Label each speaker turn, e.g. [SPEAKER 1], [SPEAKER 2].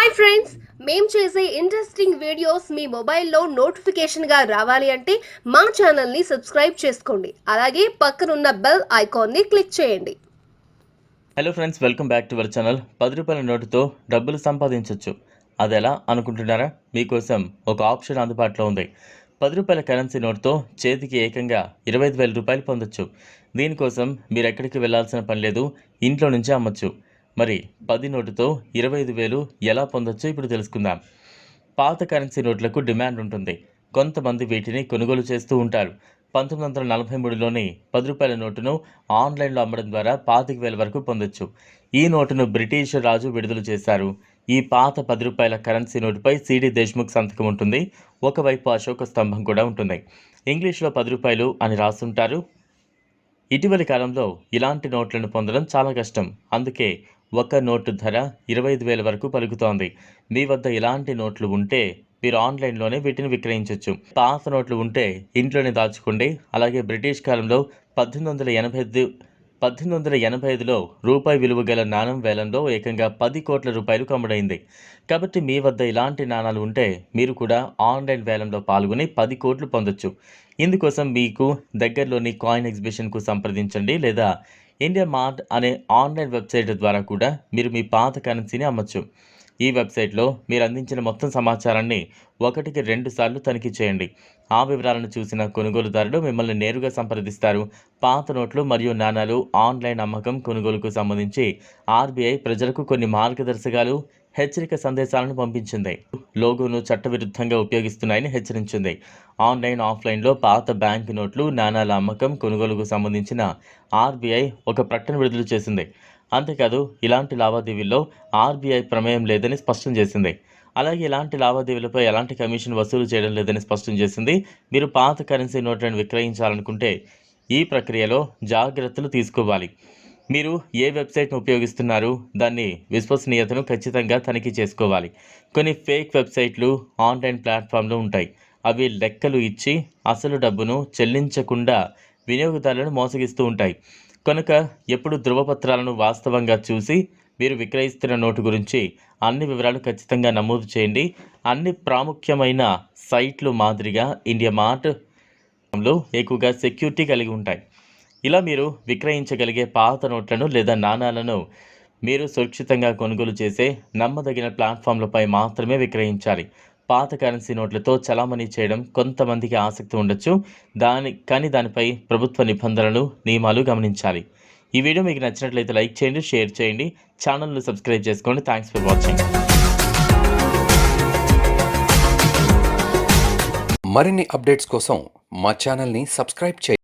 [SPEAKER 1] Hi friends, మేము చేసే interesting videos మీ మొబైల్లో నోటిఫికేషన్గా రావాలి అంటే మా ఛానల్ని సబ్స్క్రైబ్ చేసుకోండి. అలాగే పక్కనున్న బెల్ ఐకాన్ని క్లిక్ చేయండి.
[SPEAKER 2] Hello friends, welcome back to our channel. 10 రూపాయల నోటుతో డబ్బులు సంపాదించవచ్చు. అది ఎలా అనుకుంటున్నారా? మీకోసం ఒక ఆప్షన్ అందుబాటులో ఉంది. 10 రూపాయల కరెన్సీ నోటుతో చేతికి ఏకంగా 25,000 రూపాయలు పొందొచ్చు. దీనికోసం మీరు ఎక్కడికి వెళ్లాల్సిన పని లేదు, ఇంట్లో నుంచే అమ్మచ్చు. మరి 10 నోటుతో 25,000 ఎలా పొందొచ్చో ఇప్పుడు తెలుసుకుందాం. పాత కరెన్సీ నోట్లకు డిమాండ్ ఉంటుంది. కొంతమంది వీటిని కొనుగోలు చేస్తూ ఉంటారు. 1943లోని 10 రూపాయల నోటును ఆన్లైన్లో అమ్మడం ద్వారా 25,000 వరకు పొందొచ్చు. ఈ నోటును బ్రిటిష్ రాజు విడుదల చేశారు. ఈ పాత 10 రూపాయల కరెన్సీ నోటుపై సిడి దేశ్ముఖ్ సంతకం ఉంటుంది. ఒకవైపు అశోక స్తంభం కూడా ఉంటుంది. ఇంగ్లీష్లో 10 రూపాయలు అని రాస్తుంటారు. ఇటీవలి కాలంలో ఇలాంటి నోట్లను పొందడం చాలా కష్టం. అందుకే ఒక నోటు ధర 25,000 వరకు పలుకుతోంది. మీ వద్ద ఇలాంటి నోట్లు ఉంటే మీరు ఆన్లైన్లోనే వీటిని విక్రయించవచ్చు. పాత నోట్లు ఉంటే ఇంట్లోనే దాచుకోండి. అలాగే బ్రిటిష్ కాలంలో 1885లో రూపాయి విలువ గల నాణం వేలంలో ఏకంగా 10 కోట్ల రూపాయలు కమ్ముడైంది. కాబట్టి మీ వద్ద ఇలాంటి నాణాలు ఉంటే మీరు కూడా ఆన్లైన్ వేలంలో పాల్గొని 10 కోట్లు పొందొచ్చు. ఇందుకోసం మీకు దగ్గరలోని కాయిన్ ఎగ్జిబిషన్కు సంప్రదించండి, లేదా ఇండియా మార్ట్ అనే ఆన్లైన్ వెబ్సైట్ ద్వారా కూడా మీరు మీ పాత కరెన్సీని అమ్మచ్చు. ఈ వెబ్సైట్లో మీరు అందించిన మొత్తం సమాచారాన్ని 1కి 2 సార్లు తనిఖీ చేయండి. ఆ వివరాలను చూసిన కొనుగోలుదారుడు మిమ్మల్ని నేరుగా సంప్రదిస్తారు. పాత నోట్లు మరియు నాణాలు ఆన్లైన్ అమ్మకం, కొనుగోలుకు సంబంధించి ఆర్బీఐ ప్రజలకు కొన్ని మార్గదర్శకాలు, హెచ్చరిక సందేశాలను పంపించింది. లోగోను చట్టవిరుద్ధంగా ఉపయోగిస్తున్నాయని హెచ్చరించింది. ఆన్లైన్, ఆఫ్లైన్లో పాత బ్యాంకు నోట్లు, నాణాల అమ్మకం, కొనుగోలుకు సంబంధించిన ఆర్బీఐ ఒక ప్రకటన విడుదల చేసింది. అంతేకాదు ఇలాంటి లావాదేవీల్లో ఆర్బీఐ ప్రమేయం లేదని స్పష్టం చేసింది. అలాగే ఇలాంటి లావాదేవీలపై ఎలాంటి కమిషన్ వసూలు చేయడం లేదని స్పష్టం చేసింది. మీరు పాత కరెన్సీ నోట్లను విక్రయించాలనుకుంటే ఈ ప్రక్రియలో జాగ్రత్తలు తీసుకోవాలి. మీరు ఏ వెబ్సైట్ను ఉపయోగిస్తున్నారు, దాన్ని విశ్వసనీయతను ఖచ్చితంగా తనిఖీ చేసుకోవాలి. కొన్ని ఫేక్ వెబ్సైట్లు, ఆన్లైన్ ప్లాట్ఫామ్లు ఉంటాయి. అవి లెక్కలు ఇచ్చి అసలు డబ్బును చెల్లించకుండా వినియోగదారులను మోసగిస్తూ ఉంటాయి. కనుక ఎప్పుడు ధృవపత్రాలను వాస్తవంగా చూసి మీరు విక్రయిస్తున్న నోటు గురించి అన్ని వివరాలు ఖచ్చితంగా నమోదు చేయండి. అన్ని ప్రాముఖ్యమైన సైట్లు మాదిరిగా ఇండియా మార్ట్లో ఎక్కువగా సెక్యూరిటీ కలిగి ఉంటాయి. ఇలా మీరు విక్రయించగలిగే పాత నోట్లను లేదా నాణాలను మీరు సురక్షితంగా కొనుగోలు చేసే నమ్మదగిన ప్లాట్ఫామ్లపై మాత్రమే విక్రయించాలి. పాత కరెన్సీ నోట్లతో చలామణి చేయడం కొంతమందికి ఆసక్తి ఉండొచ్చు, కానీ దానిపై ప్రభుత్వ నిబంధనలు, నియమాలు గమనించాలి. ఈ వీడియో మీకు నచ్చినట్లయితే లైక్ చేయండి, షేర్ చేయండి, ఛానల్ను సబ్స్క్రైబ్ చేసుకోండి. Thanks for watching.
[SPEAKER 3] మరిన్ని అప్డేట్స్ కోసం మా ఛానల్ని సబ్స్క్రైబ్ చేయండి.